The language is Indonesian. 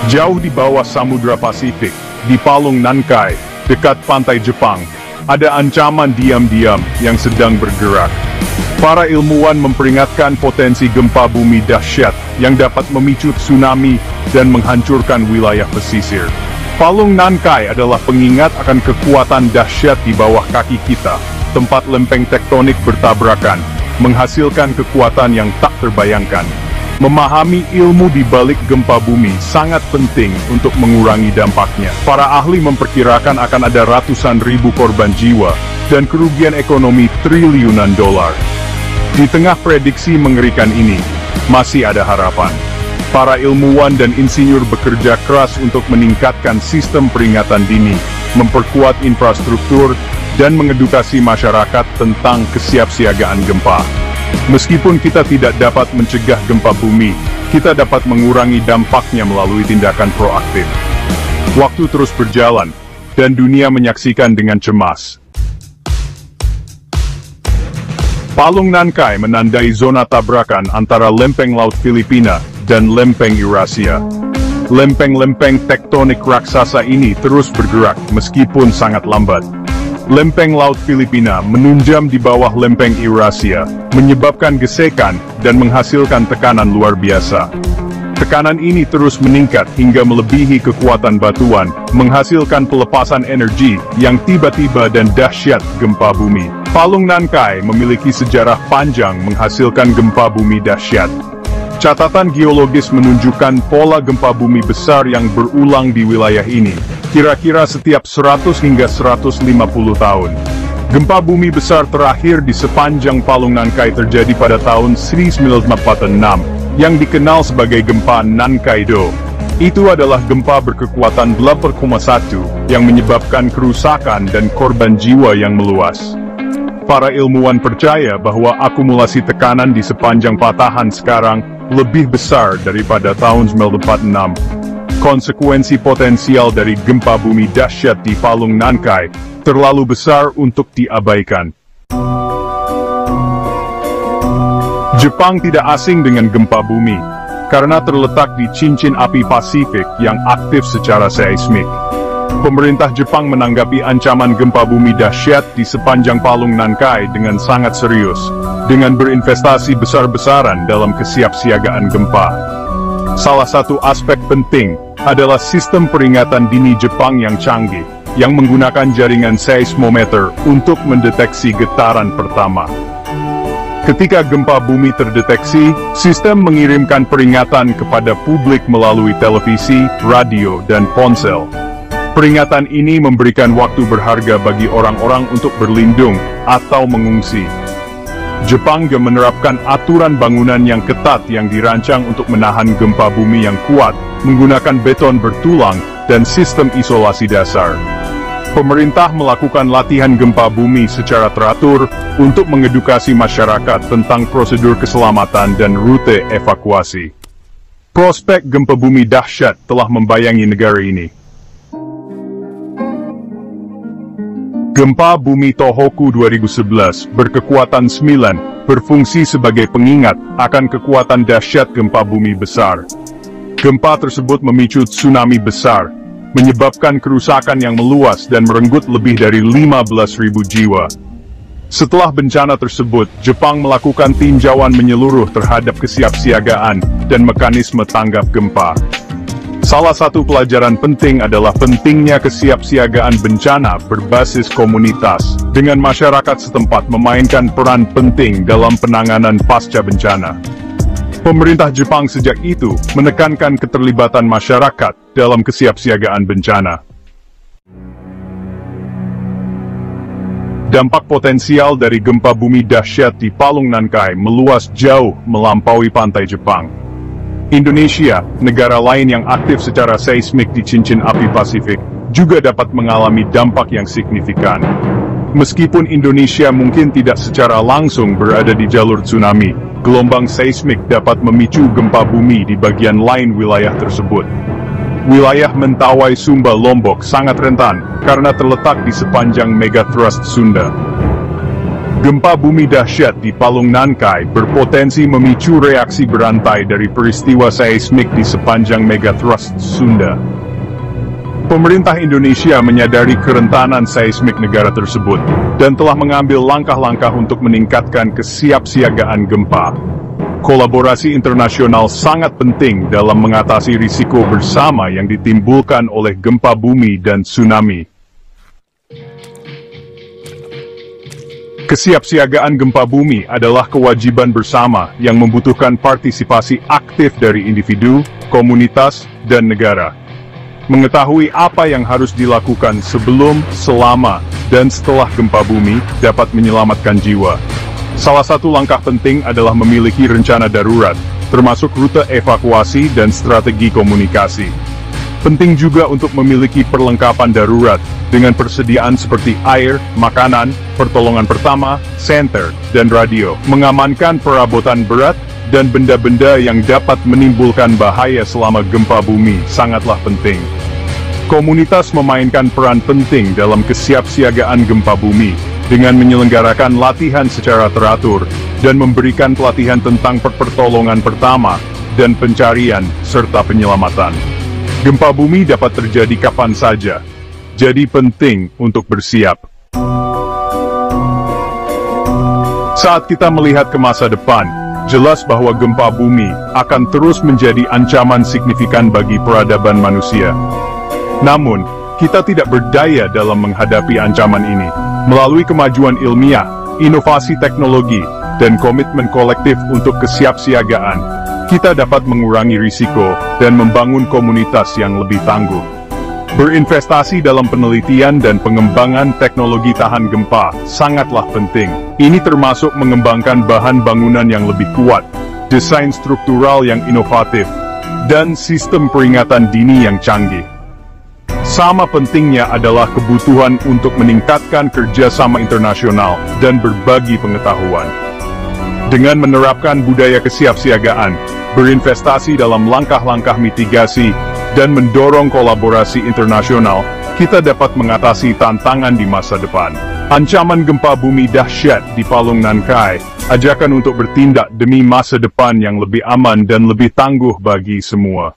Jauh di bawah Samudra Pasifik, di Palung Nankai, dekat pantai Jepang, ada ancaman diam-diam yang sedang bergerak. Para ilmuwan memperingatkan potensi gempa bumi dahsyat yang dapat memicu tsunami dan menghancurkan wilayah pesisir. Palung Nankai adalah pengingat akan kekuatan dahsyat di bawah kaki kita, tempat lempeng tektonik bertabrakan, menghasilkan kekuatan yang tak terbayangkan. Memahami ilmu di balik gempa bumi sangat penting untuk mengurangi dampaknya. Para ahli memperkirakan akan ada ratusan ribu korban jiwa dan kerugian ekonomi triliunan dolar. Di tengah prediksi mengerikan ini, masih ada harapan. Para ilmuwan dan insinyur bekerja keras untuk meningkatkan sistem peringatan dini, memperkuat infrastruktur, dan mengedukasi masyarakat tentang kesiapsiagaan gempa. Meskipun kita tidak dapat mencegah gempa bumi, kita dapat mengurangi dampaknya melalui tindakan proaktif. Waktu terus berjalan, dan dunia menyaksikan dengan cemas. Palung Nankai menandai zona tabrakan antara lempeng laut Filipina dan lempeng Eurasia. Lempeng-lempeng tektonik raksasa ini terus bergerak meskipun sangat lambat. Lempeng laut Filipina menunjam di bawah lempeng Eurasia, menyebabkan gesekan dan menghasilkan tekanan luar biasa. Tekanan ini terus meningkat hingga melebihi kekuatan batuan, menghasilkan pelepasan energi yang tiba-tiba dan dahsyat gempa bumi. Palung Nankai memiliki sejarah panjang menghasilkan gempa bumi dahsyat. Catatan geologis menunjukkan pola gempa bumi besar yang berulang di wilayah ini, kira-kira setiap 100 hingga 150 tahun. Gempa bumi besar terakhir di sepanjang Palung Nankai terjadi pada tahun 1946, yang dikenal sebagai gempa Nankaido. Itu adalah gempa berkekuatan 8,1 yang menyebabkan kerusakan dan korban jiwa yang meluas. Para ilmuwan percaya bahwa akumulasi tekanan di sepanjang patahan sekarang lebih besar daripada tahun 1946. Konsekuensi potensial dari gempa bumi dahsyat di Palung Nankai terlalu besar untuk diabaikan. Jepang tidak asing dengan gempa bumi, karena terletak di cincin api Pasifik yang aktif secara seismik. Pemerintah Jepang menanggapi ancaman gempa bumi dahsyat di sepanjang Palung Nankai dengan sangat serius, dengan berinvestasi besar-besaran dalam kesiapsiagaan gempa. Salah satu aspek penting adalah sistem peringatan dini Jepang yang canggih, yang menggunakan jaringan seismometer untuk mendeteksi getaran pertama. Ketika gempa bumi terdeteksi, sistem mengirimkan peringatan kepada publik melalui televisi, radio, dan ponsel. Peringatan ini memberikan waktu berharga bagi orang-orang untuk berlindung atau mengungsi. Jepang juga menerapkan aturan bangunan yang ketat yang dirancang untuk menahan gempa bumi yang kuat, menggunakan beton bertulang dan sistem isolasi dasar. Pemerintah melakukan latihan gempa bumi secara teratur untuk mengedukasi masyarakat tentang prosedur keselamatan dan rute evakuasi. Prospek gempa bumi dahsyat telah membayangi negara ini. Gempa bumi Tohoku 2011 berkekuatan 9, berfungsi sebagai pengingat akan kekuatan dahsyat gempa bumi besar. Gempa tersebut memicu tsunami besar, menyebabkan kerusakan yang meluas dan merenggut lebih dari 15.000 jiwa. Setelah bencana tersebut, Jepang melakukan tinjauan menyeluruh terhadap kesiapsiagaan dan mekanisme tanggap gempa. Salah satu pelajaran penting adalah pentingnya kesiapsiagaan bencana berbasis komunitas, dengan masyarakat setempat memainkan peran penting dalam penanganan pasca bencana. Pemerintah Jepang sejak itu menekankan keterlibatan masyarakat dalam kesiapsiagaan bencana. Dampak potensial dari gempa bumi dahsyat di Palung Nankai meluas jauh melampaui pantai Jepang. Indonesia, negara lain yang aktif secara seismik di cincin api Pasifik, juga dapat mengalami dampak yang signifikan. Meskipun Indonesia mungkin tidak secara langsung berada di jalur tsunami, gelombang seismik dapat memicu gempa bumi di bagian lain wilayah tersebut. Wilayah Mentawai Sumba Lombok sangat rentan, karena terletak di sepanjang megathrust Sunda. Gempa bumi dahsyat di Palung Nankai berpotensi memicu reaksi berantai dari peristiwa seismik di sepanjang megathrust Sunda. Pemerintah Indonesia menyadari kerentanan seismik negara tersebut, dan telah mengambil langkah-langkah untuk meningkatkan kesiapsiagaan gempa. Kolaborasi internasional sangat penting dalam mengatasi risiko bersama yang ditimbulkan oleh gempa bumi dan tsunami. Kesiapsiagaan gempa bumi adalah kewajiban bersama yang membutuhkan partisipasi aktif dari individu, komunitas, dan negara. Mengetahui apa yang harus dilakukan sebelum, selama, dan setelah gempa bumi dapat menyelamatkan jiwa. Salah satu langkah penting adalah memiliki rencana darurat, termasuk rute evakuasi dan strategi komunikasi. Penting juga untuk memiliki perlengkapan darurat, dengan persediaan seperti air, makanan, pertolongan pertama, senter, dan radio. Mengamankan perabotan berat, dan benda-benda yang dapat menimbulkan bahaya selama gempa bumi sangatlah penting. Komunitas memainkan peran penting dalam kesiapsiagaan gempa bumi, dengan menyelenggarakan latihan secara teratur, dan memberikan pelatihan tentang pertolongan pertama, dan pencarian, serta penyelamatan. Gempa bumi dapat terjadi kapan saja, jadi penting untuk bersiap. Saat kita melihat ke masa depan, jelas bahwa gempa bumi akan terus menjadi ancaman signifikan bagi peradaban manusia. Namun, kita tidak berdaya dalam menghadapi ancaman ini. Melalui kemajuan ilmiah, inovasi teknologi, dan komitmen kolektif untuk kesiapsiagaan, kita dapat mengurangi risiko dan membangun komunitas yang lebih tangguh. Berinvestasi dalam penelitian dan pengembangan teknologi tahan gempa sangatlah penting. Ini termasuk mengembangkan bahan bangunan yang lebih kuat, desain struktural yang inovatif, dan sistem peringatan dini yang canggih. Sama pentingnya adalah kebutuhan untuk meningkatkan kerjasama internasional dan berbagi pengetahuan. Dengan menerapkan budaya kesiapsiagaan, berinvestasi dalam langkah-langkah mitigasi, dan mendorong kolaborasi internasional, kita dapat mengatasi tantangan di masa depan. Ancaman gempa bumi dahsyat di Palung Nankai, ajakan untuk bertindak demi masa depan yang lebih aman dan lebih tangguh bagi semua.